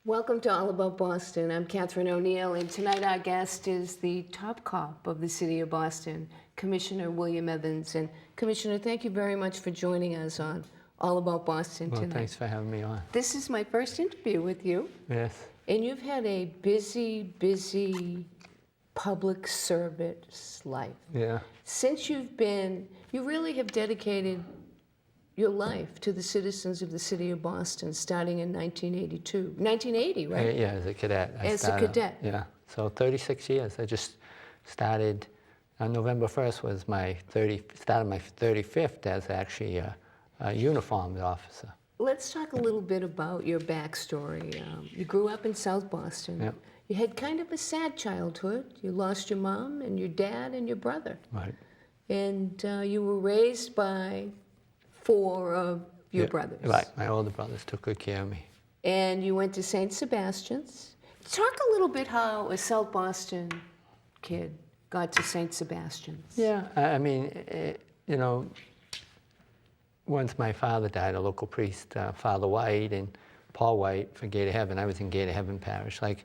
Welcome to All About Boston. I'm Catherine O'Neill, and tonight our guest is the top cop of the city of Boston, Commissioner William Evans. And Commissioner, thank you very much for joining us on All About Boston tonight. Well, thanks for having me on. This is my first interview with you. Yes. And you've had a busy public service life. Yeah. Since you really have dedicated your life to the citizens of the city of Boston, starting in 1980, right? Yeah, as a cadet. As a cadet. Yeah, so 36 years. I just started, November 1st was started my 35th as actually a uniformed officer. Let's talk a little bit about your backstory. You grew up in South Boston. Yep. You had kind of a sad childhood. You lost your mom and your dad and your brother. Right. And you were raised by 4 of your brothers. Right, my older brothers took good care of me. And you went to St. Sebastian's. Talk a little bit how a South Boston kid got to St. Sebastian's. Yeah, I mean, once my father died, a local priest, Father White and Paul White for Gate of Heaven, I was in Gate of Heaven Parish. Like,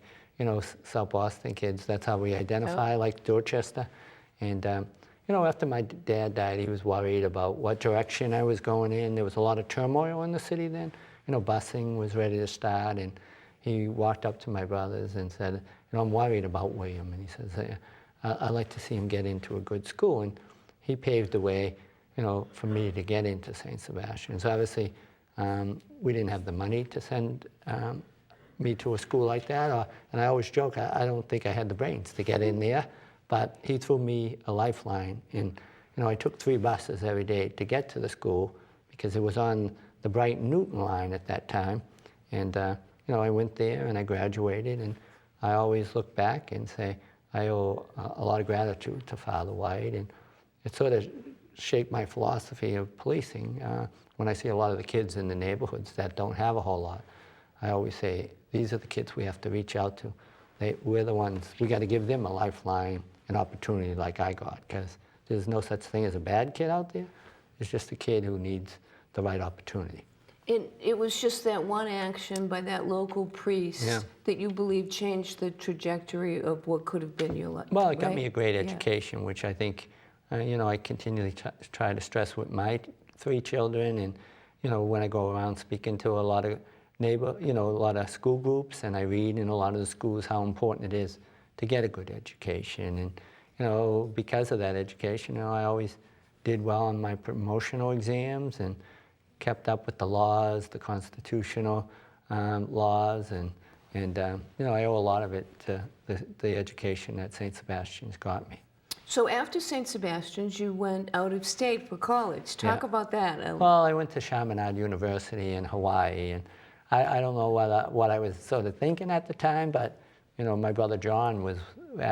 South Boston kids, that's how we identify, like Dorchester. And, after my dad died, he was worried about what direction I was going in. There was a lot of turmoil in the city then. Busing was ready to start, and he walked up to my brothers and said, I'm worried about William. And he says, I'd like to see him get into a good school. And he paved the way, for me to get into St. Sebastian's. Obviously, we didn't have the money to send me to a school like that. And I always joke, I don't think I had the brains to get in there. But he threw me a lifeline, and I took 3 buses every day to get to the school because it was on the Brighton-Newton line at that time. And I went there and I graduated, and I always look back and say I owe a lot of gratitude to Father White, and it sort of shaped my philosophy of policing. When I see a lot of the kids in the neighborhoods that don't have a whole lot, I always say these are the kids we have to reach out to. We're the ones, we got to give them a lifeline, an opportunity like I got, because there's no such thing as a bad kid out there. It's just a kid who needs the right opportunity. It was just that one action by that local priest that you believe changed the trajectory of what could have been your life. Well, it got me a great education, which I think, I continually try to stress with my 3 children, and when I go around speaking to a lot of a lot of school groups, and I read in a lot of the schools how important it is to get a good education. And, because of that education, I always did well on my promotional exams and kept up with the laws, the constitutional laws, and I owe a lot of it to the education that St. Sebastian's got me. So after St. Sebastian's, you went out of state for college. Talk about that. Well, I went to Chaminade University in Hawaii, and I don't know what I was sort of thinking at the time, but my brother John was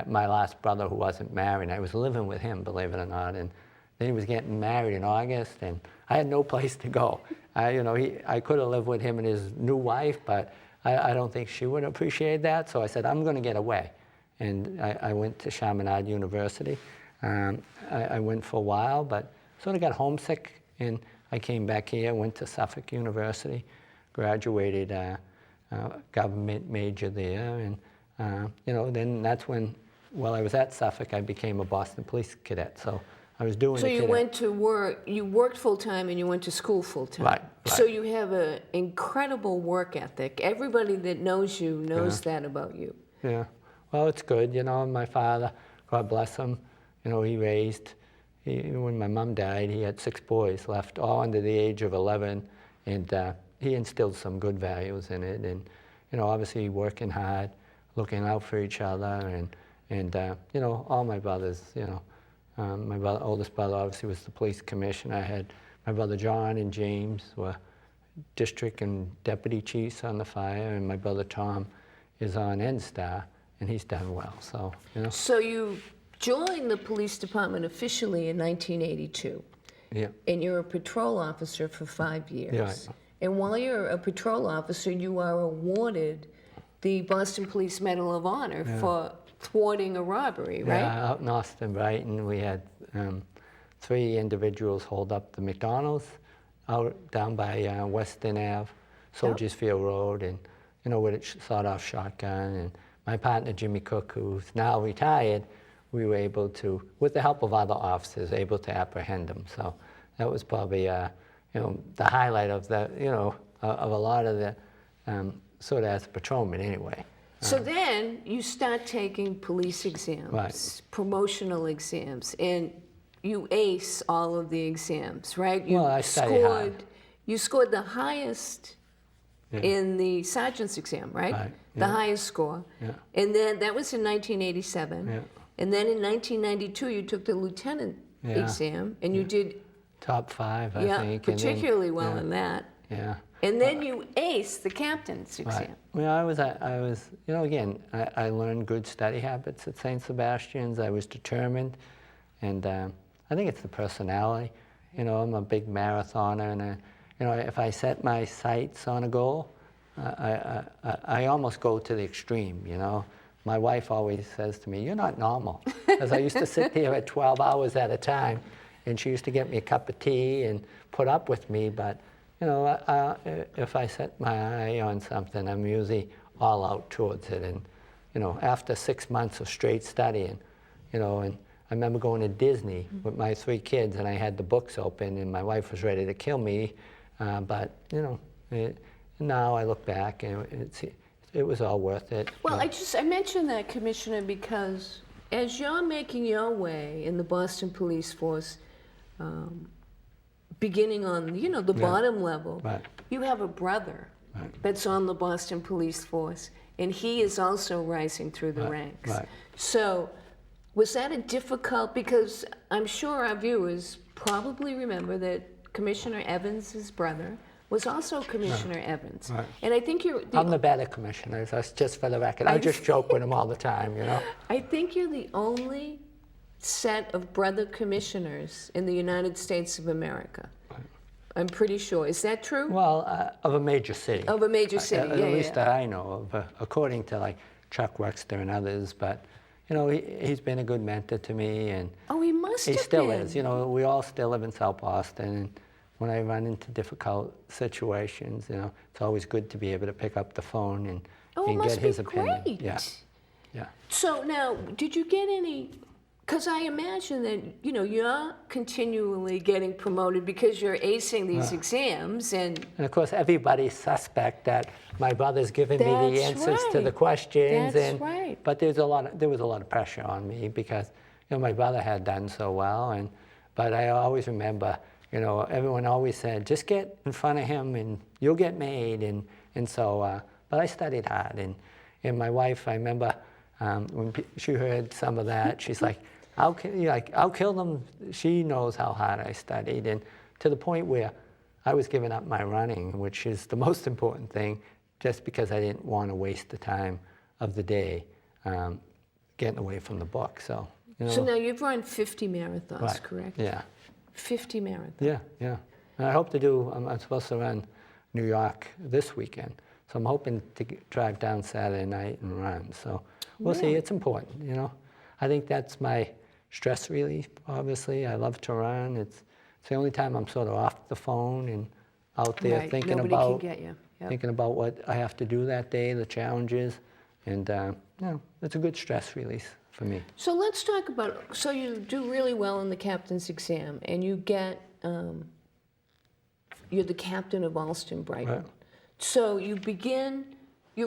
my last brother who wasn't married. I was living with him, believe it or not, and then he was getting married in August, and I had no place to go. I could have lived with him and his new wife, but I don't think she would appreciate that. So I said, I'm going to get away, and I went to Chaminade University. I went for a while, but sort of got homesick, and I came back here. Went to Suffolk University. Graduated government major there, and then that's when, while I was at Suffolk, I became a Boston Police cadet. So I was doing. So you went to work. You worked full time, and you went to school full time. Right. So you have an incredible work ethic. Everybody that knows you knows that about you. Yeah. Well, it's good. My father, God bless him. He raised. When my mom died, he had 6 boys left, all under the age of 11, and he instilled some good values in it, and obviously working hard, looking out for each other, and all my brothers. My oldest brother obviously was the police commissioner. I had my brother John and James were district and deputy chiefs on the fire, and my brother Tom is on NSTAR, and he's done well. So So you joined the police department officially in 1982. Yeah. And you're a patrol officer for 5 years. Yeah. And while you're a patrol officer, you are awarded the Boston Police Medal of Honor for thwarting a robbery, right? Yeah, out in Austin, Brighton, we had 3 individuals hold up the McDonald's out down by Weston Ave, Soldiers Field Road, and with a sawed-off shotgun. And my partner, Jimmy Cook, who's now retired, we were able to, with the help of other officers, able to apprehend him. So that was probably, the highlight of the, of a lot of the, sort of as a patrolman anyway. So then you start taking police exams, Right. promotional exams, and you ace all of the exams, right? You Well, I study hard. You scored the highest in the sergeant's exam, right? Right, The yeah. highest score. Yeah. And then that was in 1987. Yeah. And then in 1992 you took the lieutenant Yeah. exam, and you did Top 5, I think. and then- particularly well yeah, in that. Yeah. And then you aced the captain's exam. Right. Well, I was, again, I learned good study habits at St. Sebastian's. I was determined, and I think it's the personality. I'm a big marathoner, and if I set my sights on a goal, I almost go to the extreme. My wife always says to me, "You're not normal," because I used to sit there at 12 hours at a time, and she used to get me a cup of tea and put up with me, but. If I set my eye on something, I'm usually all out towards it. And, after 6 months of straight studying, and I remember going to Disney with my 3 kids, and I had the books open, and my wife was ready to kill me. But, now I look back, and it was all worth it. Well, I mentioned that, Commissioner, because as you're making your way in the Boston Police Force, beginning on, the bottom level, Right. you have a brother that's on the Boston Police Force, and he is also rising through the ranks. Right. So was that a difficult, because I'm sure our viewers probably remember that Commissioner Evans' brother was also Commissioner Evans. Right. And I think I'm the better commissioner, that's just for the record. I just joke with him all the time, I think you're the only set of brother commissioners in the United States of America. I'm pretty sure. Is that true? Well, of a major city. Of a major city, At least that I know of, according to like Chuck Wexler and others. But, he's been a good mentor to me, and Oh, he must have he still been. is. We all still live in South Boston, and when I run into difficult situations, it's always good to be able to pick up the phone and Oh, it must get his be opinion. great. Yeah. So now, did you get any? Because I imagine that you're continually getting promoted because you're acing these exams, and And of course, everybody's suspect that my brother's giving me the That's answers to the right. questions. That's right. But there was a lot of pressure on me because my brother had done so well, but I always remember everyone always said, just get in front of him and you'll get made, and so but I studied hard, and my wife, I remember when she heard some of that, she's like, I'll kill them. She knows how hard I studied, and to the point where I was giving up my running, which is the most important thing, just because I didn't want to waste the time of the day getting away from the book. So, so now you've run 50 marathons, right. correct? Yeah. 50 marathons. Yeah. And I hope to do. I'm supposed to run New York this weekend, so I'm hoping to drive down Saturday night and run. So we'll see. It's important, I think that's my stress relief, obviously. I love to run. It's the only time I'm sort of off the phone and out there Right. thinking Nobody about can get you. Yep. thinking about what I have to do that day, the challenges, and it's a good stress release for me. So let's talk about, so you do really well in the captain's exam, and you get, you're the captain of Alston Brighton. Right. So you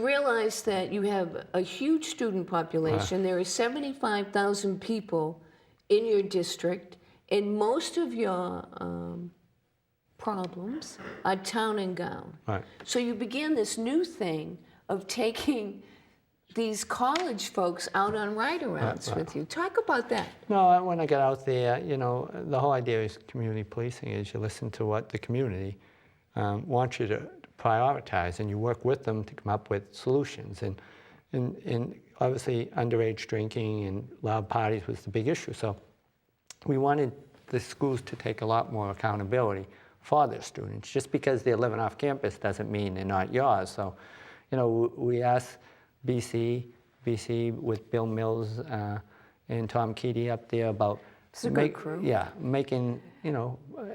realize that you have a huge student population. There are 75,000 people in your district, and most of your problems are town and gown. Right. So you begin this new thing of taking these college folks out on ride-arounds with you. Talk about that. No, when I get out there, the whole idea is community policing is you listen to what the community wants you to prioritize, and you work with them to come up with solutions. And obviously, underage drinking and loud parties was the big issue. So we wanted the schools to take a lot more accountability for their students. Just because they're living off campus doesn't mean they're not yours. So, we asked BC with Bill Mills and Tom Keaty up there about It's a good crew. Yeah, making,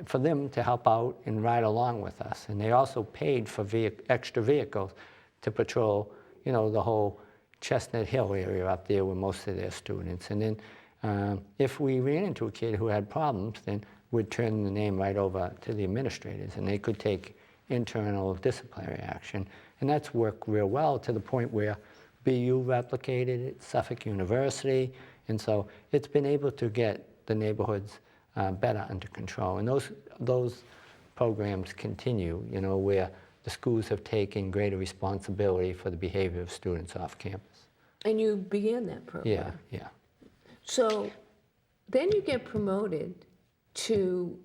for them to help out and ride along with us. And they also paid for extra vehicles to patrol, you know, the whole Chestnut Hill area up there with most of their students. And then if we ran into a kid who had problems, then we'd turn the name right over to the administrators, and they could take internal disciplinary action. And that's worked real well to the point where BU replicated it, Suffolk University, and so it's been able to get the neighborhoods better under control. And those programs continue, you know, where the schools have taken greater responsibility for the behavior of students off campus. And you began that program. Yeah, yeah. So then you get promoted to...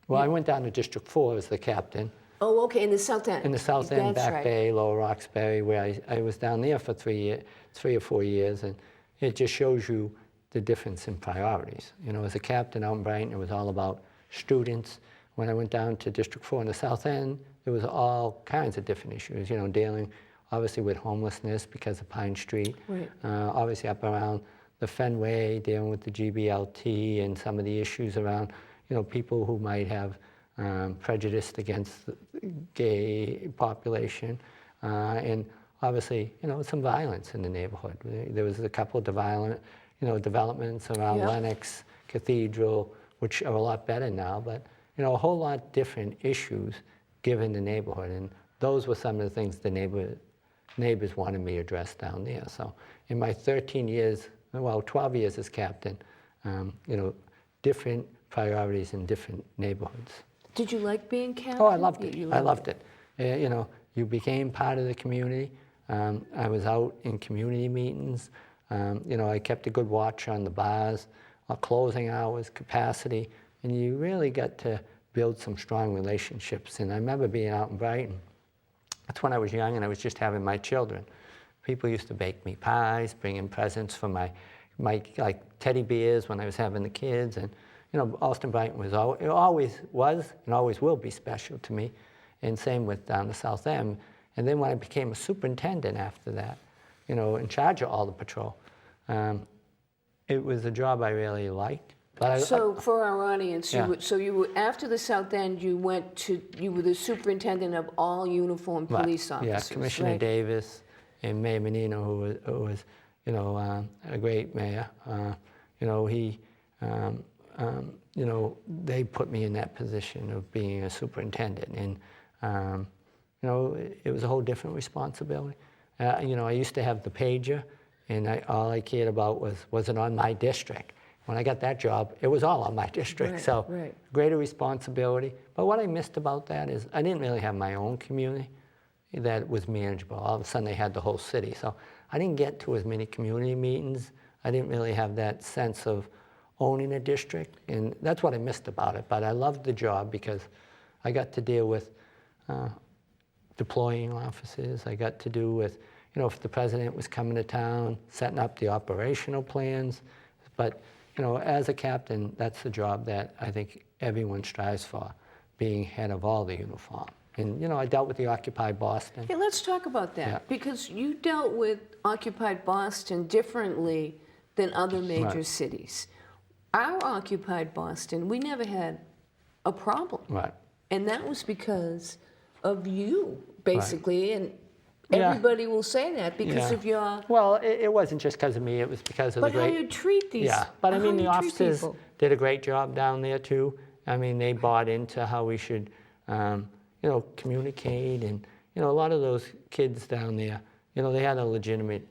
Well, I went down to District 4 as the captain. Oh, okay, in the South End. In the South End, That's Back right. Bay, Lower Roxbury, where I was down there for 3 or 4 years, and it just shows you the difference in priorities. You know, as a captain out in Brighton, it was all about students. When I went down to District 4 in the South End, there was all kinds of different issues, you know, dealing obviously with homelessness because of Pine Street, Right. Obviously up around the Fenway, dealing with the GBLT and some of the issues around, you know, people who might have prejudiced against the gay population, and obviously, you know, some violence in the neighborhood. There was a couple of developments around Yeah. Lenox Cathedral, which are a lot better now, but, you know, a whole lot different issues given the neighborhood, and those were some of the things the neighbors wanted me addressed down there. So in my 13 years, well, 12 years as captain, you know, different priorities in different neighborhoods. Did you like being captain? Oh, I loved it. You I loved it. You know, you became part of the community. I was out in community meetings. You know, I kept a good watch on the bars, closing hours, capacity, and you really got to build some strong relationships. And I remember being out in Brighton. That's when I was young and I was just having my children. People used to bake me pies, bring in presents for my like teddy bears when I was having the kids, and you know, Alston Brighton was always and always will be special to me, and same with down the South End. And then when I became a superintendent after that, you know, in charge of all the patrol, it was a job I really liked. But So for our audience, Yeah. you were after the South End, you were the superintendent of all uniformed police officers. Yeah, Commissioner right? Davis and Mayor Menino, who was you know, a great mayor. You know, you know, they put me in that position of being a superintendent, and you know, it was a whole different responsibility. You know, I used to have the pager, and all I cared about was it on my district. When I got that job, it was all on my district, Right, so right. greater responsibility. But what I missed about that is I didn't really have my own community that was manageable. All of a sudden, they had the whole city, so I didn't get to as many community meetings. I didn't really have that sense of owning a district, and that's what I missed about it. But I loved the job because I got to deal with deploying officers. I got to do with, you know, if the president was coming to town, setting up the operational plans. But, you know, as a captain, that's the job that I think everyone strives for, being head of all the uniform. And, you know, I dealt with the Occupy Boston. Yeah, let's talk about that, Yeah. because you dealt with occupied Boston differently than other major Right. cities. Our occupied Boston, we never had a problem. Right. And that was because of you, basically, and Yeah. everybody will say that because Yeah. of your... Well, it wasn't just because of me, it was because of But the how great... you treat these... Yeah, but I how mean, the you treat officers people. did a great job down there too. I mean, they bought into how we should, you know, communicate, and, you know, a lot of those kids down there, you know, they had a legitimate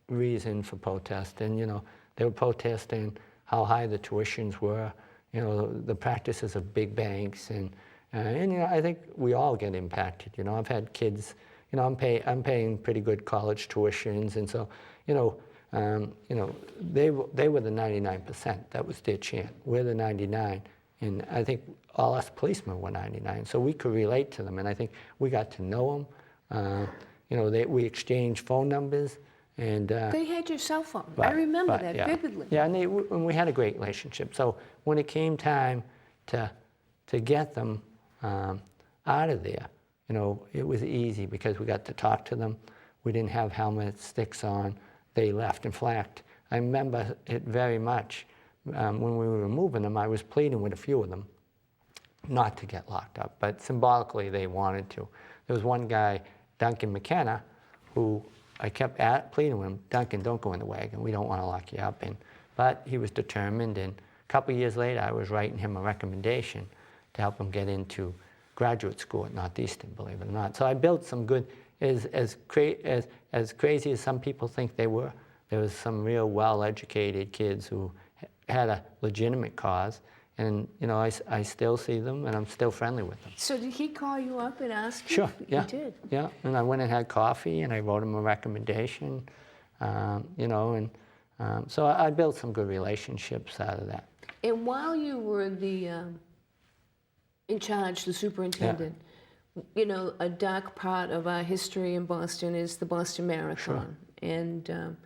reason for protest, and, you know, they were protesting how high the tuitions were, you know, the practices of big banks, and you know, I think we all get impacted. You know, I've had kids, you know, I'm paying pretty good college tuitions, and so, you know, they were the 99%. That was their chant. We're the 99, and I think all us policemen were 99, so we could relate to them, and I think we got to know them. You know, we exchanged phone numbers, and They had your cell phone. I Right, remember right, that yeah. vividly. Yeah, and we had a great relationship. So when it came time to get them out of there, you know, it was easy because we got to talk to them. We didn't have helmet sticks on. They left. In fact, I remember it very much. When we were removing them, I was pleading with a few of them not to get locked up, but symbolically they wanted to. There was one guy Duncan McKenna, who I kept pleading with him, Duncan, don't go in the wagon. We don't want to lock you up. But he was determined, and a couple of years later, I was writing him a recommendation to help him get into graduate school at Northeastern, believe it or not. So I built some good, as crazy as some people think they were, there was some real well-educated kids who had a legitimate cause, and I still see them, and I'm still friendly with them. So did he call you up and ask you? Sure, yeah. He did? Yeah, and I went and had coffee, and I wrote him a recommendation, so I built some good relationships out of that. And while you were in charge, the superintendent, a dark part of our history in Boston is the Boston Marathon. Sure. And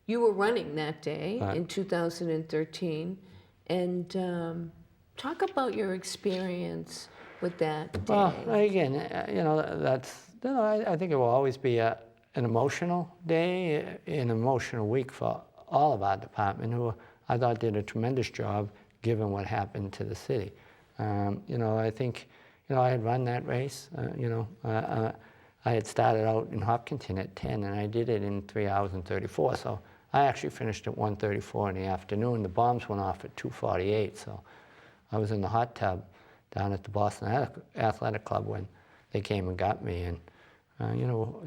you were running that day in 2013. And talk about your experience with that day. Well, again, I think it will always be an emotional day, an emotional week for all of our department, who I thought did a tremendous job given what happened to the city. I think, I had run that race. I had started out in Hopkinton at 10, and I did it in 3 hours and 34. So I actually finished at 1:34 in the afternoon. The bombs went off at 2:48, so I was in the hot tub down at the Boston Athletic Club when they came and got me. And,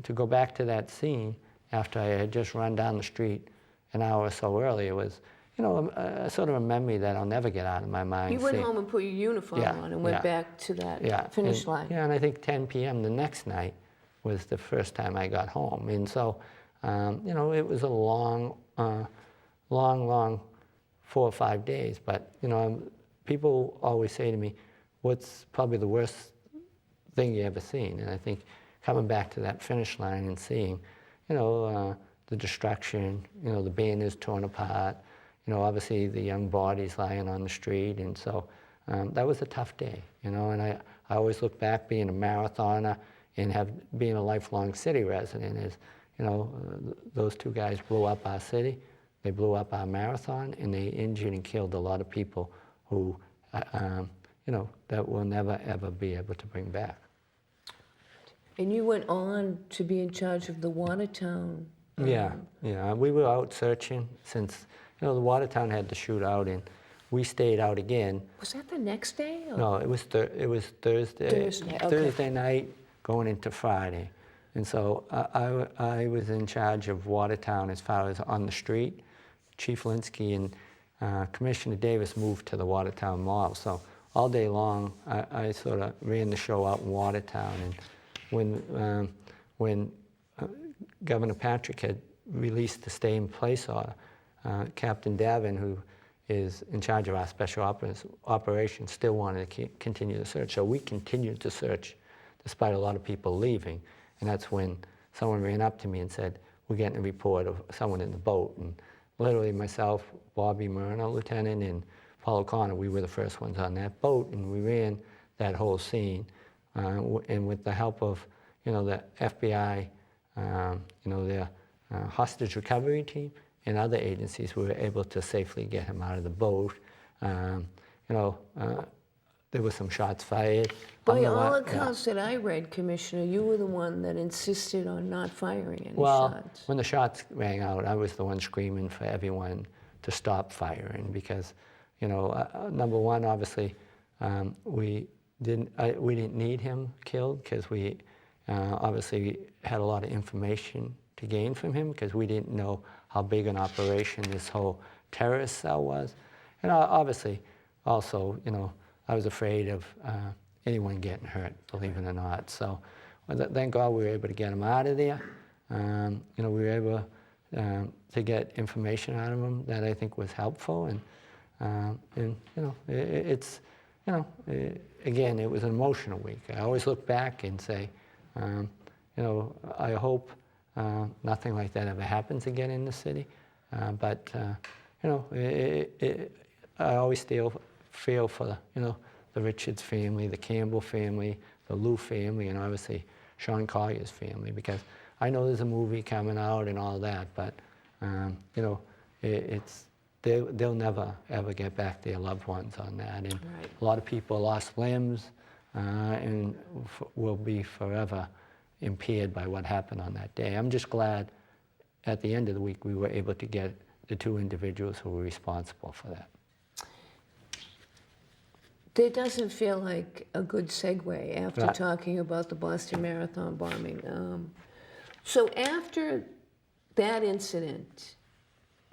to go back to that scene after I had just run down the street an hour or so earlier was, sort of a memory that I'll never get out of my mind. You went home and put your uniform on and went back to that finish line. Yeah, and I think 10 p.m. the next night was the first time I got home. And so, it was a long 4 or 5 days. But, people always say to me, what's probably the worst thing you ever seen? And I think coming back to that finish line and seeing, the destruction, the banners torn apart, obviously the young bodies lying on the street. And so that was a tough day, and I always look back being a marathoner and being a lifelong city resident is, those two guys blew up our city, they blew up our marathon, and they injured and killed a lot of people who, that we'll never ever be able to bring back. And you went on to be in charge of the Watertown. Yeah, we were out searching since, the Watertown had the shootout, and we stayed out again. Was that the next day? Or? No, it was Thursday. Okay. Thursday night going into Friday. And so I was in charge of Watertown as far as on the street. Chief Linsky and Commissioner Davis moved to the Watertown Mall. So all day long, I sort of ran the show out in Watertown. And when Governor Patrick had released the stay-in-place order, Captain Davin, who is in charge of our special operations, still wanted to continue the search. So we continued to search despite a lot of people leaving. And that's when someone ran up to me and said, we're getting a report of someone in the boat. And literally myself, Bobby Myrna, Lieutenant, and Paul O'Connor, we were the first ones on that boat, and we ran that whole scene. And with the help of, the FBI, their hostage recovery team and other agencies, we were able to safely get him out of the boat. There were some shots fired. By all accounts that I read, Commissioner, you were the one that insisted on not firing any shots. When the shots rang out, I was the one screaming for everyone to stop firing because, number one, obviously, we didn't need him killed because we obviously had a lot of information to gain from him because we didn't know how big an operation this whole terrorist cell was. And obviously, also, I was afraid of anyone getting hurt, believe it or not. So thank God we were able to get him out of there. We were able to get information out of him that I think was helpful. Again, it was an emotional week. I always look back and say, I hope nothing like that ever happens again in the city. But I always feel for the Richards family, the Campbell family, the Lou family, and obviously Sean Collier's family, because I know there's a movie coming out and all that, but they'll never ever get back their loved ones on that, and a lot of people lost limbs and will be forever impaired by what happened on that day. I'm just glad at the end of the week we were able to get the 2 individuals who were responsible for that. It doesn't feel like a good segue after Right. talking about the Boston Marathon bombing. So after that incident,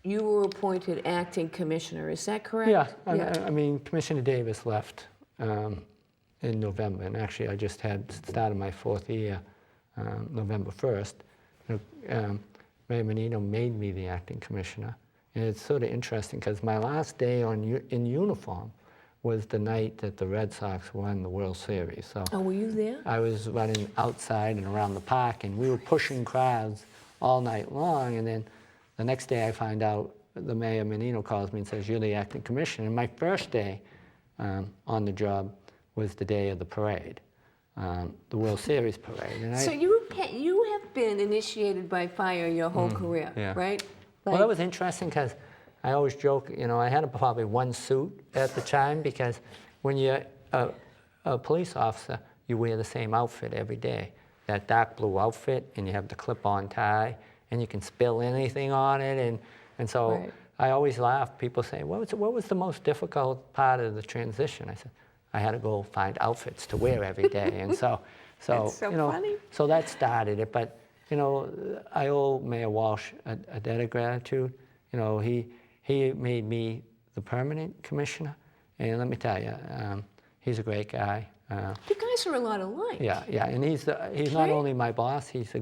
you were appointed acting commissioner, is that correct? Yeah, I mean, Commissioner Davis left in November, and actually I just had started my 4th year, November 1st. Mayor Menino made me the acting commissioner, and it's sort of interesting because my last day in uniform was the night that the Red Sox won the World Series. So Oh, were you there? I was running outside and around the park, and we were pushing crowds all night long. And then the next day I find out the Mayor Menino calls me and says, "You're the acting commissioner." And my first day on the job was the day of the parade, the World Series parade. And So you have been initiated by fire your whole career, yeah. right? Well, that was interesting because I always joke, I had probably 1 suit at the time, because when you're a police officer, you wear the same outfit every day, that dark blue outfit, and you have the clip-on tie, and you can spill anything on it, and so Right. I always laugh. People say, what was the most difficult part of the transition? I said, I had to go find outfits to wear every day, and so That's so funny. So that started it, but I owe Mayor Walsh a debt of gratitude. He made me the permanent commissioner, and let me tell you, he's a great guy. You guys are a lot alike. Yeah, and he's not Right? only my boss, he's a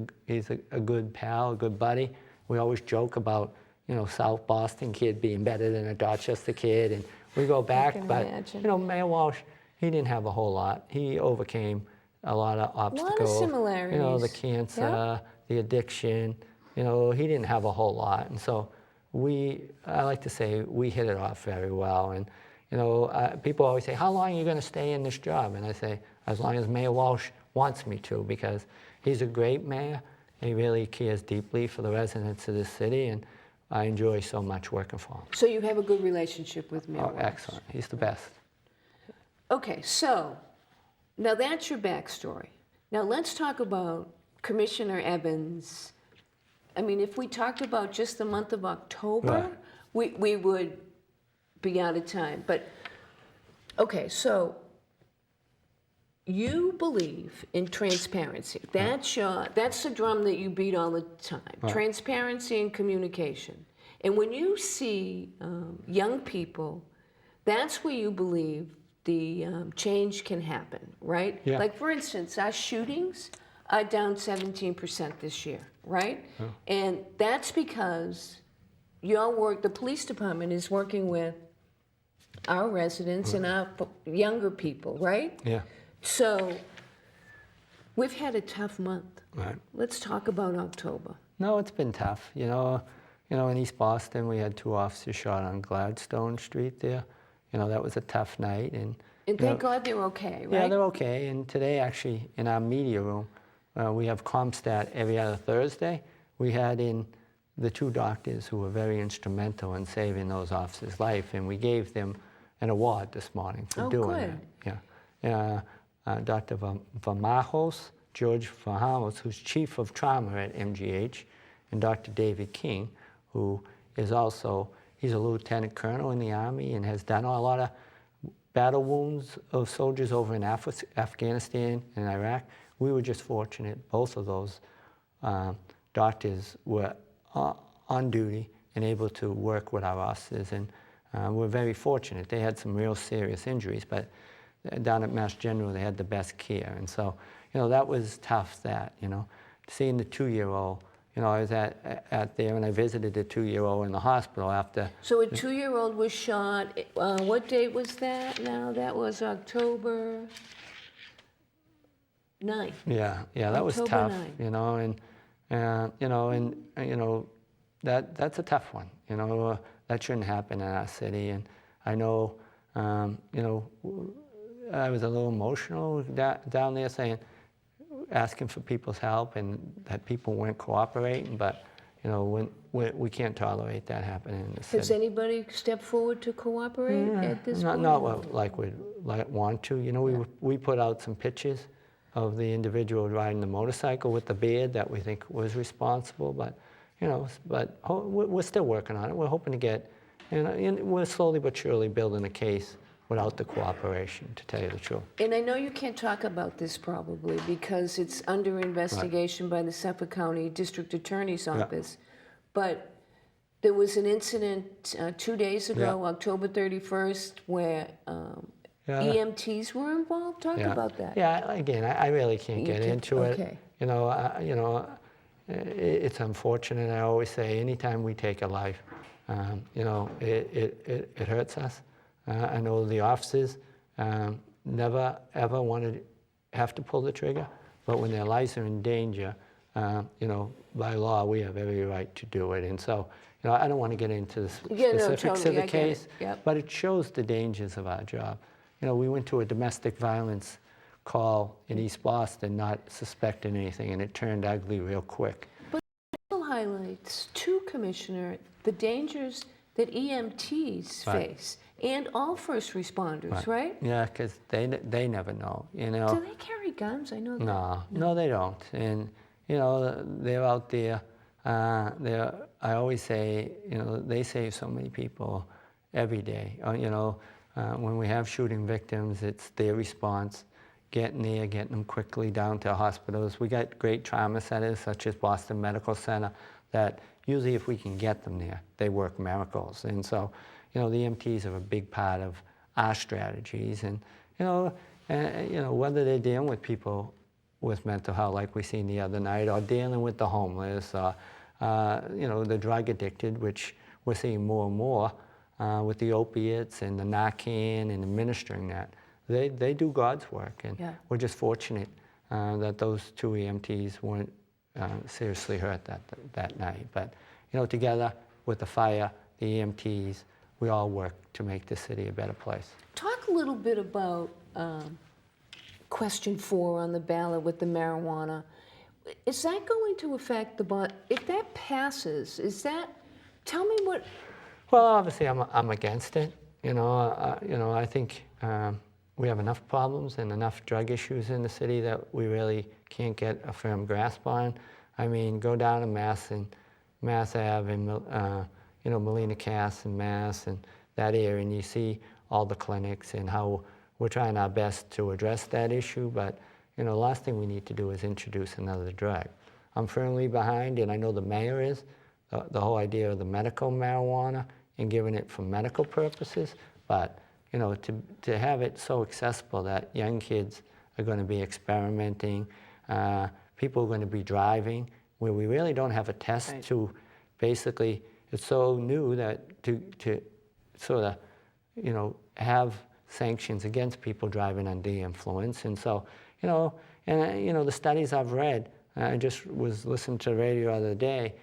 good pal, a good buddy. We always joke about South Boston kid being better than a Dorchester kid, and we go back. can But imagine. Mayor Walsh, he didn't have a whole lot. He overcame a lot of obstacles. similarities. The cancer, Yeah. the addiction. He didn't have a whole lot, and so I like to say we hit it off very well. And people always say, "How long are you going to stay in this job?" And I say, as long as Mayor Walsh wants me to, because he's a great mayor. He really cares deeply for the residents of this city, and I enjoy so much working for him. So you have a good relationship with Mayor Oh, Walsh. excellent. He's the best. Okay, so now that's your backstory. Now let's talk about Commissioner Evans. I mean, if we talked about just the month of October, we would be out of time. But, okay, so you believe in transparency. That's the drum that you beat all the time. Right. Transparency and communication. And when you see young people, that's where you believe the change can happen, right? Yeah. Like, for instance, our shootings are down 17% this year, right? Oh. And that's because the police department is working with our residents and our younger people, right? Yeah. So we've had a tough month. Right. Let's talk about October. No, it's been tough. In East Boston, we had 2 officers shot on Gladstone Street there. That was a tough night. And thank God they're okay, right? Yeah, they're okay. And today, actually, in our media room, we have ComStat every other Thursday. We had in the 2 doctors who were very instrumental in saving those officers' life, and we gave them an award this morning for doing good. that. Yeah. Dr. Vamajos, George Vamajos, who's chief of trauma at MGH, and Dr. David King, who is also, he's a lieutenant colonel in the Army and has done a lot of battle wounds of soldiers over in Afghanistan and Iraq. We were just fortunate. Both of those doctors were on duty and able to work with our officers, and we're very fortunate. They had some real serious injuries, but down at Mass General, they had the best care. And so, that was tough, seeing the 2-year-old. I was at there, and I visited the 2-year-old in the hospital after. So a 2-year-old was shot. What date was that now? That was October 9th. Yeah, that was October tough, 9th. That's a tough one. That shouldn't happen in our city. And I know, I was a little emotional down there asking for people's help, and that people weren't cooperating. But we can't tolerate that happening in the city. Has anybody stepped forward to cooperate at this point? Not like we'd want to. We put out some pictures of the individual riding the motorcycle with the beard that we think was responsible, but, you know, we're still working on it. We're hoping to get, and we're slowly but surely building a case without the cooperation, to tell you the truth. And I know you can't talk about this probably because it's under investigation by the Suffolk County District Attorney's Office, but there was an incident 2 days ago, October 31st, where EMTs were involved. Talk about that. Yeah, again, I really can't get into it. Okay. You know, it's unfortunate. I always say, anytime we take a life, you know, it hurts us. I know the officers never ever want to have to pull the trigger, but when their lives are in danger, you know, by law we have every right to do it. And so, you know, I don't want to get into the specifics of the case, but it shows the dangers of our job. You know, we went to a domestic violence call in East Boston, not suspecting anything, and it turned ugly real quick. But it still highlights, too, Commissioner, the dangers that EMTs face, and all first responders, right? Yeah, because they never know, you know. Do they carry guns? I know that. No, they don't. And, you know, they're out there. I always say, you know, they save so many people every day. You know, when we have shooting victims, it's their response, getting there, getting them quickly down to hospitals. We got great trauma centers, such as Boston Medical Center, that usually if we can get them there, they work miracles. And so, you know, the EMTs are a big part of our strategies. And, you know, whether they're dealing with people with mental health, like we seen the other night, or dealing with the homeless, or, you know, the drug addicted, which we're seeing more and more with the opiates and the Narcan and administering that. They do God's work, and we're just fortunate that those two EMTs weren't seriously hurt that night. But, you know, together with the fire, the EMTs, we all work to make the city a better place. Talk a little bit about question 4 on the ballot with the marijuana. Is that going to affect the bond? If that passes, tell me what... Well, obviously I'm against it. You know, I think we have enough problems and enough drug issues in the city that we really can't get a firm grasp on. I mean, go down to Mass Ave and you know, Melina Cass and Mass and that area, and you see all the clinics and how we're trying our best to address that issue. But, you know, the last thing we need to do is introduce another drug. I'm firmly behind, and I know the mayor is, the whole idea of the medical marijuana and giving it for medical purposes. But, you know, to have it so accessible that young kids are going to be experimenting, people are going to be driving, where we really don't have a test to basically, it's so new that to sort of, you know, have sanctions against people driving under the influence. And so, you know, you know, the studies I've read, I just was listening to the radio the other day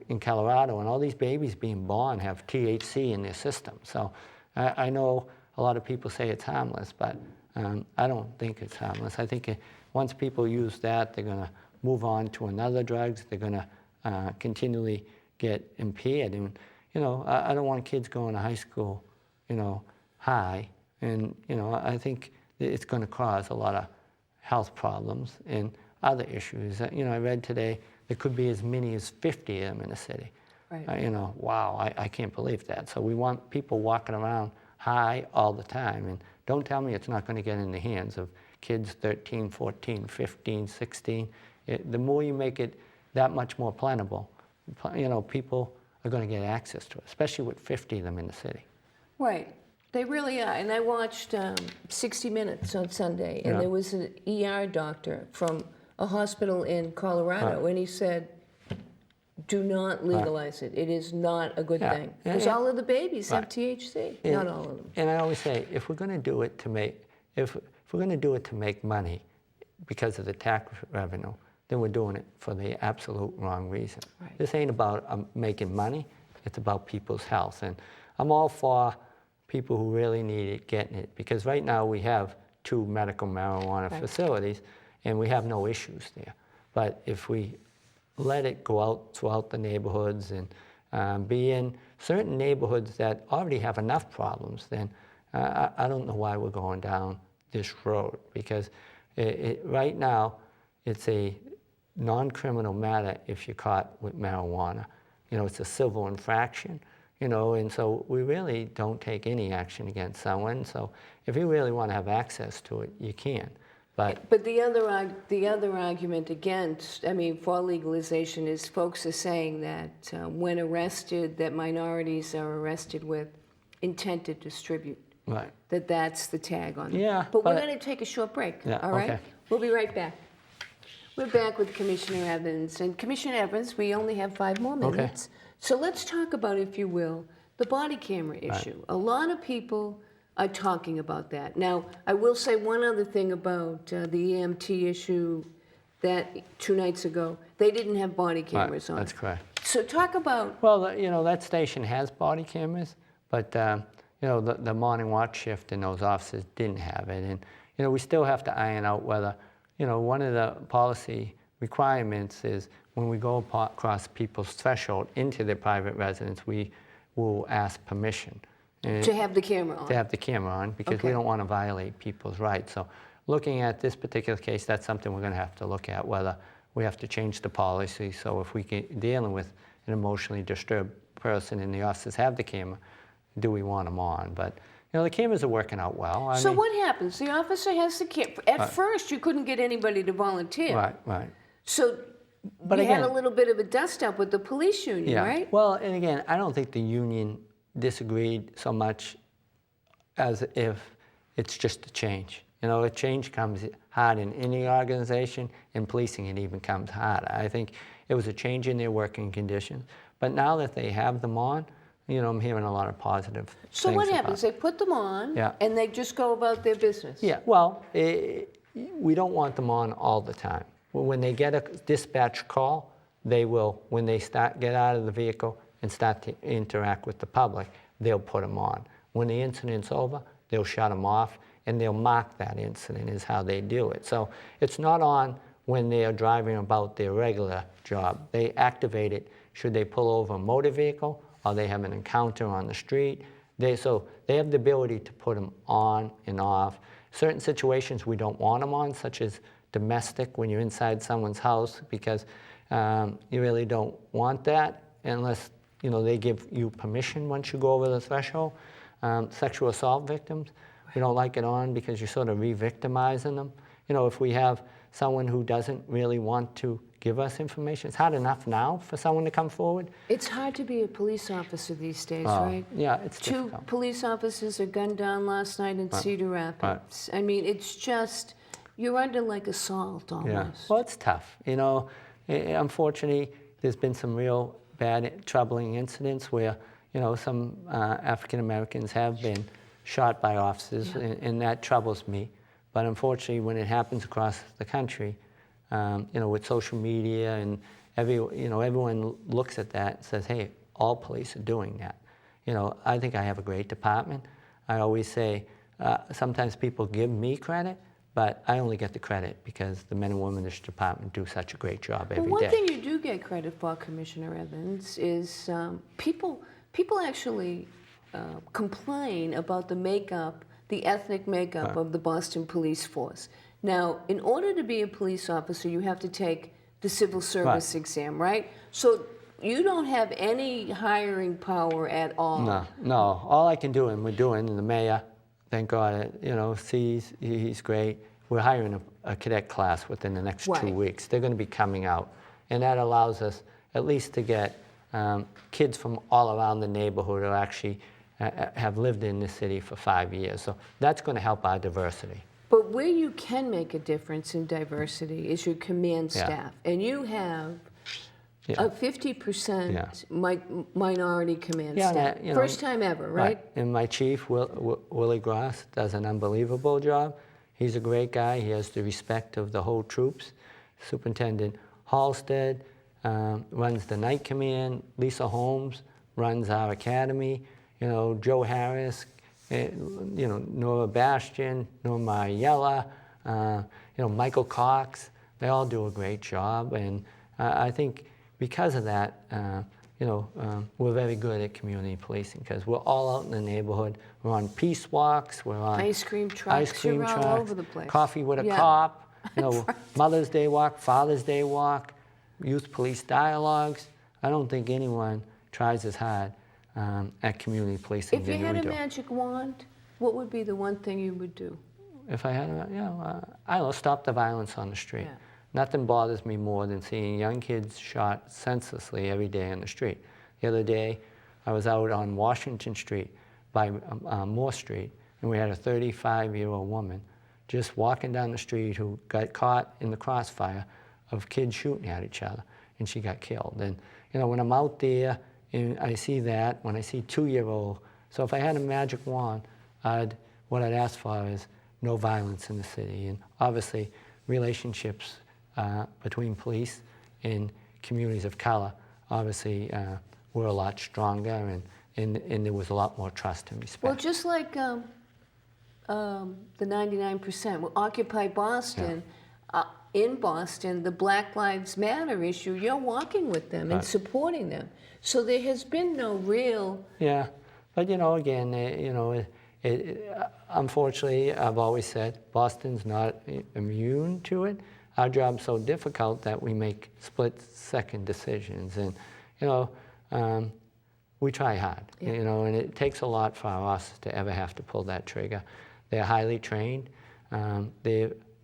in Colorado, and all these babies being born have THC in their system. So I know a lot of people say it's harmless, but I don't think it's harmless. I think once people use that, they're going to move on to another drugs. They're going to continually get impaired. And, you know, I don't want kids going to high school, you know, high. And, you know, I think it's going to cause a lot of health problems and other issues. You know, I read today there could be as many as 50 of them in the city. Right. You know, wow, I can't believe that. So we want people walking around high all the time. And don't tell me it's not going to get in the hands of kids 13, 14, 15, 16. The more you make it that much more plentiful, you know, people are going to get access to it, especially with 50 of them in the city. Right. They really are. And I watched 60 Minutes on Sunday, and there was an ER doctor from a hospital in Colorado, and he said, do not legalize it. It is not a good thing. Because all of the babies have THC. Not all of them. And I always say, if we're going to do it to make, if we're going to do it to make money because of the tax revenue, then we're doing it for the absolute wrong reason. Right. This ain't about making money. It's about people's health. And I'm all for people who really need it getting it, because right now we have 2 medical marijuana facilities, and we have no issues there. But if we let it go out throughout the neighborhoods and be in certain neighborhoods that already have enough problems, then I don't know why we're going down this road. Because, Right now, it's a non-criminal matter if you're caught with marijuana. It's a civil infraction, and so we really don't take any action against someone. So if you really want to have access to it, you can. But the other argument against, for legalization is folks are saying that when arrested, that minorities are arrested with intent to distribute. right. That's the tag on it. Yeah, But we're but- going to take a short break, Yeah, all right? okay. We'll be right back. We're back with Commissioner Evans. And Commissioner Evans, we only have 5 more Okay. minutes. So let's talk about, if you will, the body camera issue. A lot of people are talking about that. Now, I will say one other thing about the EMT issue that 2 nights ago, they didn't have body cameras on. That's correct. So talk about, Well, that station has body cameras, but the morning watch shift and those officers didn't have it. And we still have to iron out whether, one of the policy requirements is when we go across people's threshold into their private residence, we will ask permission. And to have the camera on. to have the camera on, because we Okay. don't want to violate people's rights. So looking at this particular case, that's something we're going to have to look at, whether we have to change the policy. So if we get dealing with an emotionally disturbed person and the officers have the camera, do we want them on? But the cameras are working out well. So what happens? The officer has the camera. At first, you couldn't get anybody to volunteer. Right. So But you had a again- little bit of a dust-up with the police union, Yeah. right? Well, and again, I don't think the union disagreed so much as if it's just a change. A change comes hard in any organization, and policing it even comes harder. I think it was a change in their working conditions. But now that they have them on, I'm hearing a lot of positive So things what about happens? They put them on, Yeah. and they just go about their business. Yeah, well, we don't want them on all the time. When they get a dispatch call, they will, when they get out of the vehicle and start to interact with the public, they'll put them on. When the incident's over, they'll shut them off, and they'll mark that incident is how they do it. So it's not on when they are driving about their regular job. They activate it should they pull over a motor vehicle or they have an encounter on the street. So they have the ability to put them on and off. Certain situations we don't want them on, such as domestic, when you're inside someone's house, because you really don't want that unless they give you permission once you go over the threshold. Sexual assault victims, we don't like it on because you're sort of re-victimizing them. If we have someone who doesn't really want to give us information, it's hard enough now for someone to come forward. It's hard to be a police officer these days, Oh, right? yeah, it's 2 difficult. police officers are gunned down last night in Cedar Rapids. It's just, you're under like assault almost. Yeah, well, it's tough. Unfortunately, there's been some real bad, troubling incidents where, some African Americans have been shot by officers, and that troubles me. But unfortunately, when it happens across the country, with social media and everyone looks at that and says, hey, all police are doing that. I think I have a great department. I always say, sometimes people give me credit, but I only get the credit because the men and women in this department do such a great job every day. Well, one thing you do get credit for, Commissioner Evans, is people actually complain about the ethnic makeup of the Boston police force. Now, in order to be a police officer, you have to take the civil service exam, right? So you don't have any hiring power at all. No. All I can do, and we're doing, and the mayor, thank God, sees, he's great. We're hiring a cadet class within the next 2 Right. weeks. They're going to be coming out, and that allows us at least to get kids from all around the neighborhood who actually have lived in this city for 5 years. So that's going to help our diversity. But where you can make a difference in diversity is your command Yeah. staff. And you have a 50% minority command Yeah, staff. and, First time ever, right? And my chief, Willie Gross, does an unbelievable job. He's a great guy. He has the respect of the whole troops. Superintendent Halstead runs the night command. Lisa Holmes runs our academy. Joe Harris, Nora Bastian, Norma Ayala, Michael Cox. They all do a great job. And I think because of that, we're very good at community policing because we're all out in the neighborhood. We're on peace walks. We're on Ice cream trucks. You're all over the place. Coffee with a Yeah. cop. You know, Mother's Day walk, Father's Day walk, youth police dialogues. I don't think anyone tries as hard at community policing If than you had we a do. magic wand, what would be the one thing you would do? If I had, I don't know, stop the violence on the street. Yeah. Nothing bothers me more than seeing young kids shot senselessly every day on the street. The other day, I was out on Washington Street by Moore Street, and we had a 35-year-old woman just walking down the street who got caught in the crossfire of kids shooting at each other, and she got killed. And you know, when I'm out there and I see that, when I see 2-year-old, so if I had a magic wand, what I'd ask for is no violence in the city, and obviously relationships between police and communities of color obviously were a lot stronger, and there was a lot more trust and respect. Well, just like the 99%, well, Occupy Boston, in Boston, the Black Lives Matter issue, you're walking with them and supporting them. So there has been no real... Yeah, but you know, again, unfortunately, I've always said Boston's not immune to it. Our job's so difficult that we make split-second decisions, and you know, we try hard. Yeah. You know, and it takes a lot for us to ever have to pull that trigger. They're highly trained.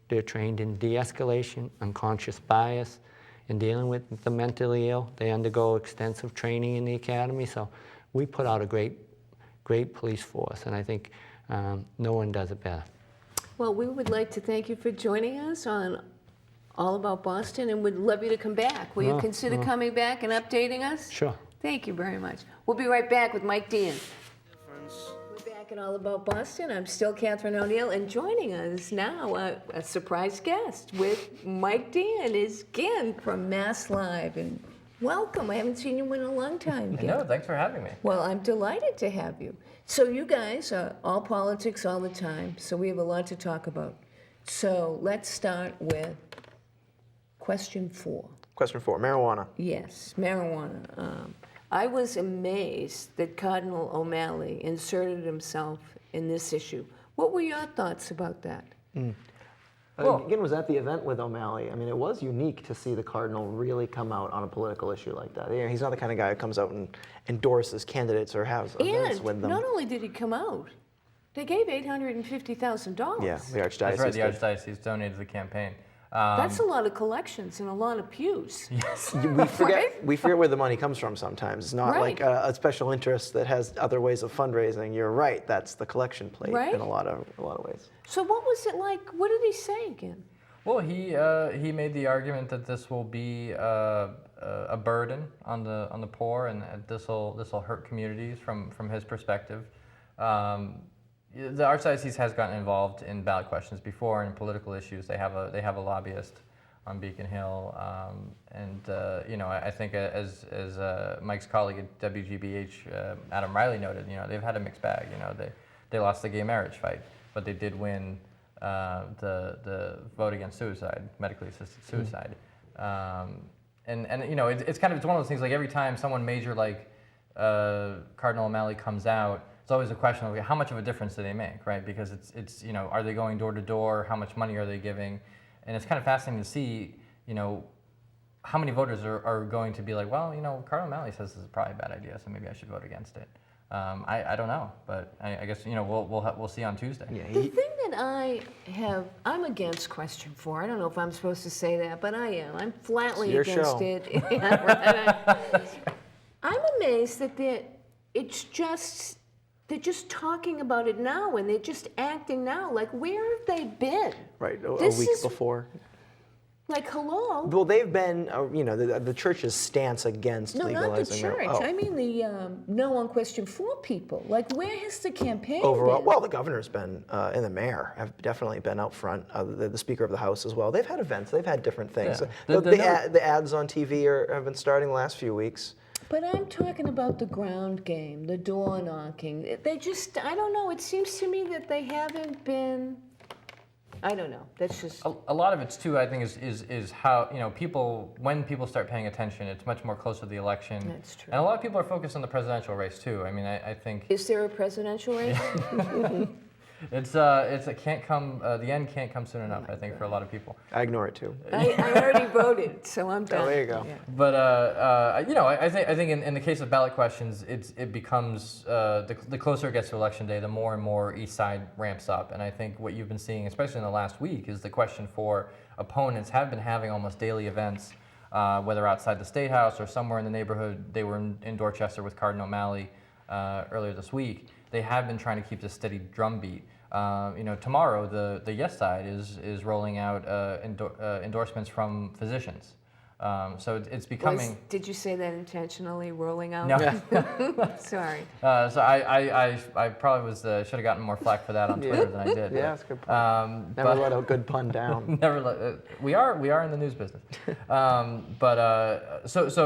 They're trained in de-escalation, unconscious bias, in dealing with the mentally ill. They undergo extensive training in the academy, so we put out a great police force, and I think no one does it better. Well, we would like to thank you for joining us on All About Boston, and would love you to come back. Will you consider coming back and updating us? Sure. Thank you very much. We'll be right back with Mike Deehan. We're back at All About Boston. I'm still Catherine O'Neill, and joining us now, a surprise guest with Mike Deehan is Gin from MassLive. And welcome. I haven't seen you in a long time, Gin. No, thanks for having me. Well, I'm delighted to have you. So you guys are all politics all the time, so we have a lot to talk about. So let's start with question 4. Question 4, marijuana. Yes, marijuana. I was amazed that Cardinal O'Malley inserted himself in this issue. What were your thoughts about that? Again, was at the event with O'Malley. I mean, it was unique to see the Cardinal really come out on a political issue like that. You know, he's not the kind of guy who comes out and endorses candidates or has events with And them. not only did he come out, they gave $850,000. Yeah, the Archdiocese. That's right, the did. Archdiocese donated to the campaign. That's a lot of collections and a lot of pews. We forget where the money comes from sometimes. It's not like a special interest that has other ways of fundraising. You're right, that's the collection plate in a lot of ways. So what was it like? What did he say again? Well, he made the argument that this will be a burden on the poor, and this will hurt communities from his perspective. The Archdiocese has gotten involved in ballot questions before and political issues. They have a lobbyist on Beacon Hill, and you know, I think as Mike's colleague at WGBH, Adam Riley noted, you know, they've had a mixed bag. You know, they lost the gay marriage fight, but they did win the vote against suicide, medically assisted suicide, and you know, it's one of those things. Like every time someone major like Cardinal O'Malley comes out, it's always a question of how much of a difference do they make, right? Because it's you know, are they going door to door? How much money are they giving? And it's kind of fascinating to see, you know, how many voters are going to be like, well, you know, Cardinal O'Malley says this is probably a bad idea, so maybe I should vote against it. I don't know, but I guess, you know, we'll see on Tuesday. Yeah, The thing that I'm against question 4. I don't know if I'm supposed to say that, but I am. I'm flatly It's your against show. it. Yeah, right. I'm amazed that they're just talking about it now, and they're just acting now. Like, where have they been? Right, a This week is- before. Like, hello? Well, they've been, you know, the church's stance against No, not the legalizing church. marijuana. I mean the no on question 4 people. Like, where has the campaign Overall, been? well, the governor's been, and the mayor have definitely been out front. The Speaker of the House as well. They've had events. They've had different things. Yeah. The ads on TV have been starting the last few weeks. But I'm talking about the ground game, the door knocking. They just, I don't know, it seems to me that they haven't been, I don't know, that's just... A lot of it's too, I think, is how, you know, when people start paying attention, it's much more close to the election. That's true. And a lot of people are focused on the presidential race too. I mean, I think... Is there a presidential race? It can't come. The end can't come soon enough. I think for a lot of people. I ignore it too. I already voted, so I'm done. Oh, there you go. Yeah. But I think in the case of ballot questions, it becomes the closer it gets to election day, the more and more each side ramps up. And I think what you've been seeing, especially in the last week, is the question for opponents have been having almost daily events, whether outside the State House or somewhere in the neighborhood. They were in Dorchester with Cardinal O'Malley earlier this week. They have been trying to keep this steady drumbeat. Tomorrow the yes side is rolling out endorsements from physicians. So it's becoming. Did you say that intentionally, rolling out? No. Sorry. So I probably should have gotten more flack for that on Twitter than I did. Yeah, that's a good point. Never let a good pun down. We are in the news business. So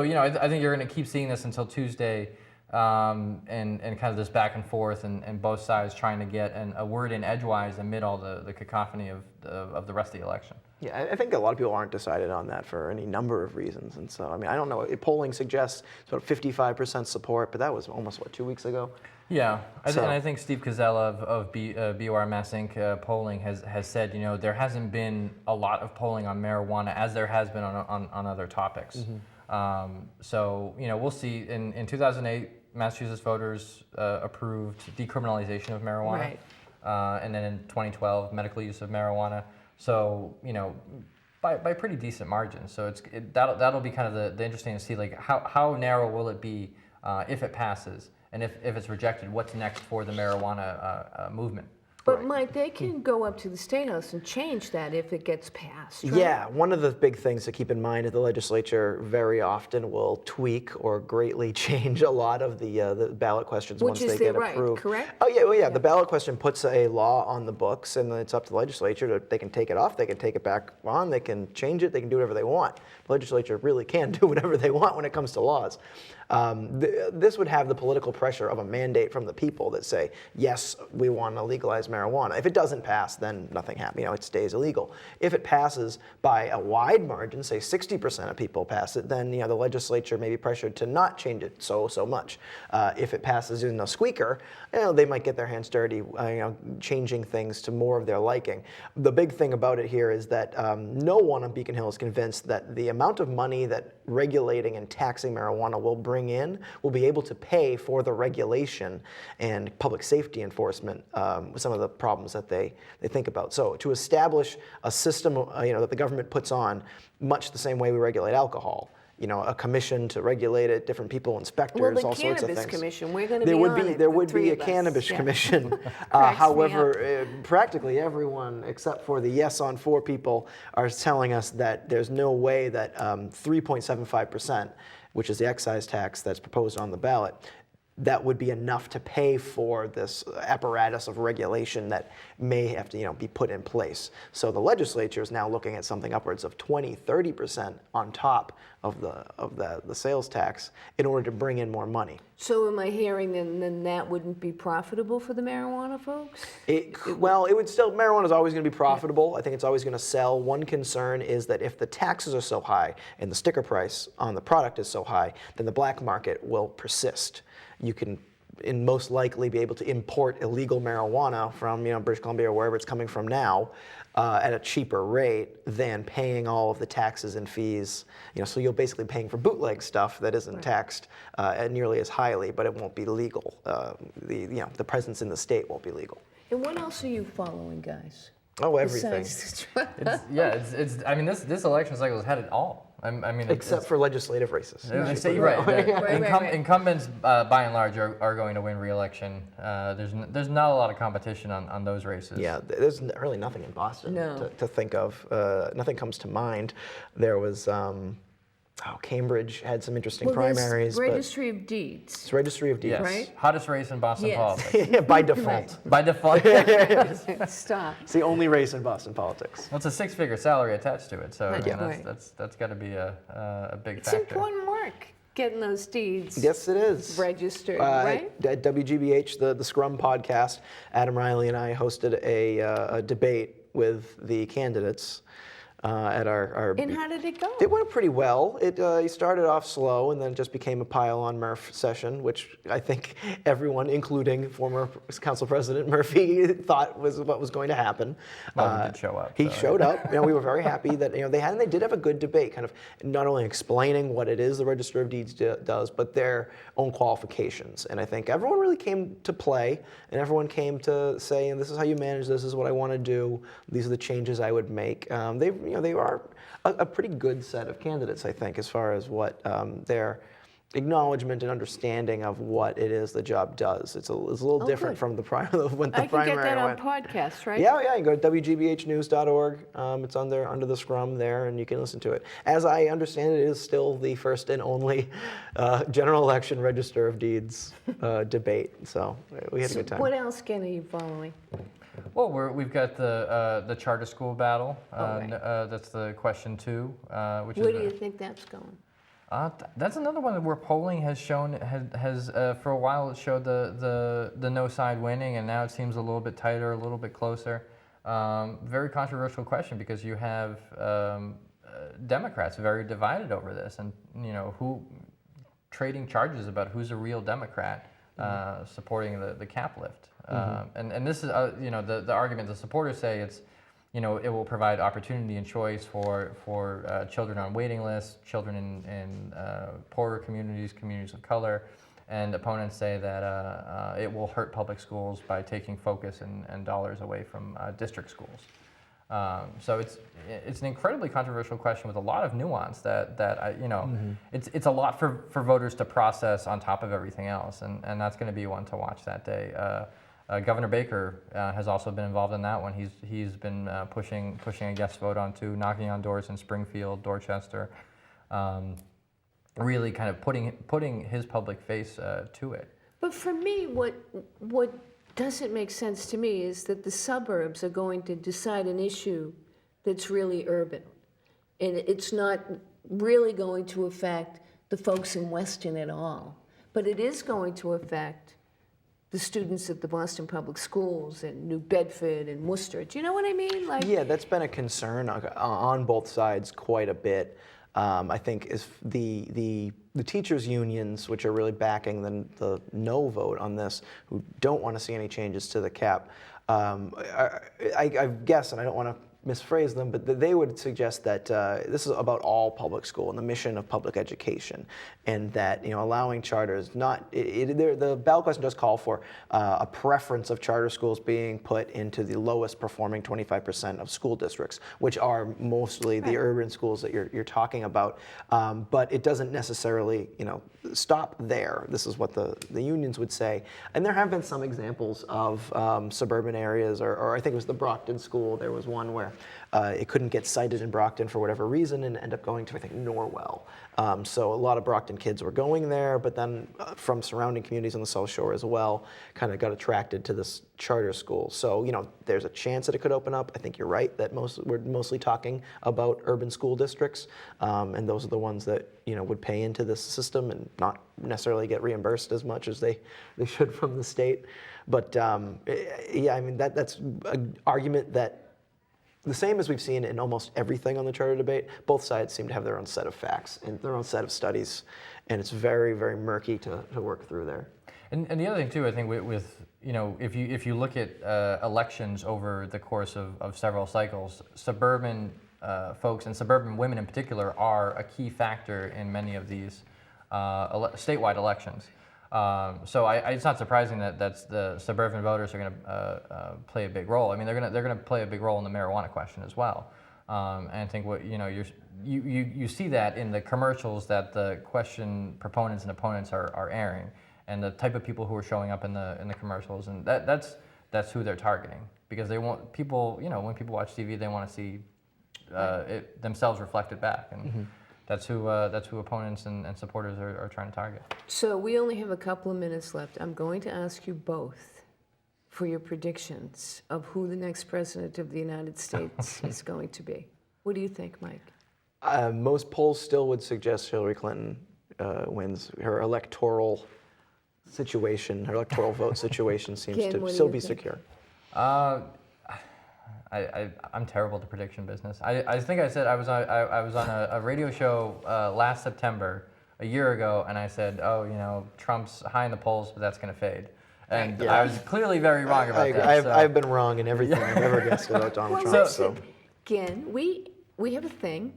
I think you're going to keep seeing this until Tuesday. And kind of this back and forth and both sides trying to get a word in edgewise amid all the cacophony of the rest of the election. Yeah, I think a lot of people aren't decided on that for any number of reasons. And so, I mean, I don't know. Polling suggests sort of 55% support, but that was almost, 2 weeks ago? Yeah, and I think Steve Kozzela of BOR Mass Inc. Polling has said, there hasn't been a lot of polling on marijuana as there has been on other topics. Mm-hmm. So, we'll see. In 2008, Massachusetts voters approved decriminalization of marijuana. Right. And then in 2012, medical use of marijuana. So, by pretty decent margins. So that'll be kind of the interesting to see, like how narrow will it be if it passes, and if it's rejected, what's next for the marijuana movement. But Mike, they can go up to the State House and change that if it gets passed, right? Yeah, one of the big things to keep in mind is the legislature very often will tweak or greatly change a lot of the ballot questions once they get approved. Correct? Oh yeah, well yeah. The ballot question puts a law on the books, and it's up to the legislature they can take it off, they can take it back on, they can change it, they can do whatever they want. The legislature really can do whatever they want when it comes to laws. This would have the political pressure of a mandate from the people that say, yes, we want to legalize marijuana. If it doesn't pass, then nothing happens. It stays illegal. If it passes by a wide margin, say 60% of people pass it, then the legislature may be pressured to not change it so much. If it passes in a squeaker, they might get their hands dirty, changing things to more of their liking. The big thing about it here is that no one on Beacon Hill is convinced that the amount of money that regulating and taxing marijuana will bring in will be able to pay for the regulation and public safety enforcement with some of the problems that they think about. So to establish a system that the government puts on, much the same way we regulate alcohol, a commission to regulate it, different people, inspectors, all sorts of things. Well, the Cannabis Commission, we're going to be on it. There would be a Cannabis Commission. However, practically everyone except for the Yes on 4 people are telling us that there's no way that 3.75%, which is the excise tax that's proposed on the ballot, that would be enough to pay for this apparatus of regulation that may have to be put in place. So the legislature is now looking at something upwards of 20-30% on top of the sales tax in order to bring in more money. So am I hearing then that wouldn't be profitable for the marijuana folks? Marijuana is always going to be profitable. I think it's always going to sell. One concern is that if the taxes are so high and the sticker price on the product is so high, then the black market will persist. You can most likely be able to import illegal marijuana from British Columbia or wherever it's coming from now at a cheaper rate than paying all of the taxes and fees. So you're basically paying for bootleg stuff that isn't taxed nearly as highly, but it won't be legal. The presence in the state won't be legal. And what else are you following, guys? Oh, everything. Besides this election cycle has had it all. Except for legislative races. You're right. Incumbents, by and large, are going to win re-election. There's not a lot of competition on those races. Yeah, there's really nothing in Boston to think of. Nothing comes to mind. There was Cambridge had some interesting primaries. Registry of Deeds. It's Registry of Deeds. Yes. Right? Hottest race in Boston politics. Yeah, by default. By default. Stop. It's the only race in Boston politics. Well, it's a 6-figure salary attached to it, so Right. that's got to be a big It's factor. important work, getting those deeds Yes, it is. registered, right? At WGBH, the Scrum podcast, Adam Riley and I hosted a debate with the candidates at our. And how did it go? It went pretty well. He started off slow and then just became a pile-on Murph session, which I think everyone, including former Council President Murphy, thought was what was going to happen. Well, he did show up. He so. showed up. We were very happy that they did have a good debate, kind of not only explaining what it is the Register of Deeds does, but their own qualifications. And I think everyone really came to play, and everyone came to say, "This is how you manage. This is what I want to do. These are the changes I would make." They are a pretty good set of candidates, I think, as far as what their acknowledgement and understanding of what it is the job does. It's a little different good. from the primary. When the I can get primary that on went. podcast, right? Yeah, you can go to WGBHnews.org. It's under the scrum there, and you can listen to it. As I understand it, it is still the first and only general election Register of Deeds debate. So we had a good time. What else, Ken, are you following? Well, we've got the charter school battle. right. That's the question 2, which Where is. do you think that's going? That's another one where polling has shown has for a while it showed the no side winning, and now it seems a little bit tighter, a little bit closer. Very controversial question because you have Democrats very divided over this, and who trading charges about who's a real Democrat supporting the cap lift. And this is the argument the supporters say it's. It will provide opportunity and choice for children on waiting lists, children in poorer communities of color, and opponents say that it will hurt public schools by taking focus and dollars away from district schools. So it's an incredibly controversial question with a lot of nuance it's a lot for voters to process on top of everything else, and that's going to be one to watch that day. Governor Baker has also been involved in that one. He's been pushing a yes vote on too, knocking on doors in Springfield, Dorchester, really kind of putting his public face to it. But for me, what doesn't make sense to me is that the suburbs are going to decide an issue that's really urban, and it's not really going to affect the folks in Weston at all. But it is going to affect the students at the Boston Public Schools and New Bedford and Worcester. Do you know what I mean? Yeah, that's been a concern on both sides quite a bit. I think is the teachers' unions, which are really backing the no vote on this, who don't want to see any changes to the cap. I guess, and I don't want to misphrase them, but they would suggest that this is about all public school and the mission of public education, and that allowing charters the ballot question does call for a preference of charter schools being put into the lowest performing 25% of school districts, which are mostly the urban schools that you're talking about. But it doesn't necessarily stop there. This is what the unions would say, and there have been some examples of suburban areas, or I think it was the Brockton school. There was one where it couldn't get cited in Brockton for whatever reason and ended up going to, I think, Norwell. So a lot of Brockton kids were going there, but then from surrounding communities on the South Shore as well, kind of got attracted to this charter school. So, there's a chance that it could open up. I think you're right that we're mostly talking about urban school districts, and those are the ones that, would pay into this system and not necessarily get reimbursed as much as they should from the state. But yeah, I mean, that's an argument that the same as we've seen in almost everything on the charter debate, both sides seem to have their own set of facts and their own set of studies, and it's very, very murky to work through there. And the other thing too, I think with if you look at elections over the course of several cycles, suburban folks and suburban women in particular are a key factor in many of these statewide elections. So it's not surprising that the suburban voters are going to play a big role. I mean, they're going to play a big role in the marijuana question as well. And I think you see that in the commercials that the question proponents and opponents are airing, and the type of people who are showing up in the commercials, and that's who they're targeting, because they want people. When people watch TV, they want to see it themselves reflected back, and. Mm-hmm. That's who opponents and supporters are trying to target. So we only have a couple of minutes left. I'm going to ask you both for your predictions of who the next president of the United States is going to be. What do you think, Mike? Most polls still would suggest Hillary Clinton wins. Her electoral situation, her electoral vote situation seems Ken, to what do still you be think? secure. I'm terrible at the prediction business. I think I said I was on a radio show last September, a year ago, and I said, oh, you know, Trump's high in the polls, but that's going to fade. And Yeah. I was clearly very wrong about that. I've been wrong in everything I've ever guessed about Donald Trump. So. Again, we have a thing.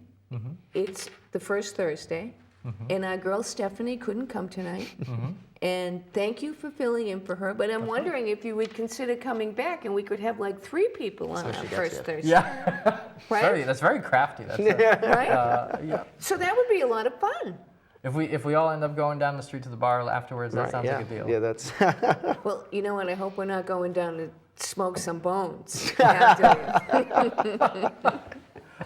It's the first Thursday, and our girl Stephanie couldn't come tonight. And thank you for filling in for her. But I'm wondering if you would consider coming back, and we could have like 3 people on our first Thursday. Yeah, Right? that's very crafty. That's Right? yeah. So that would be a lot of fun. If we all end up going down the street to the bar afterwards, that sounds like a deal. Yeah, that's. Well, you know what? I hope we're not going down to smoke some bones after.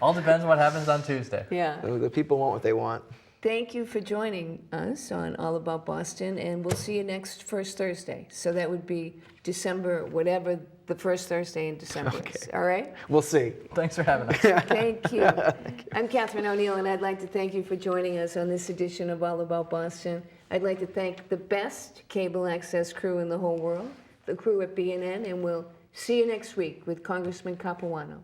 All depends on what happens on Tuesday. Yeah. The people want what they want. Thank you for joining us on All About Boston, and we'll see you next first Thursday. So that would be December, whatever the first Thursday in December is. All right? We'll see. Thanks for having us. Thank you. I'm Catherine O'Neill, and I'd like to thank you for joining us on this edition of All About Boston. I'd like to thank the best cable access crew in the whole world, the crew at BNN, and we'll see you next week with Congressman Capuano.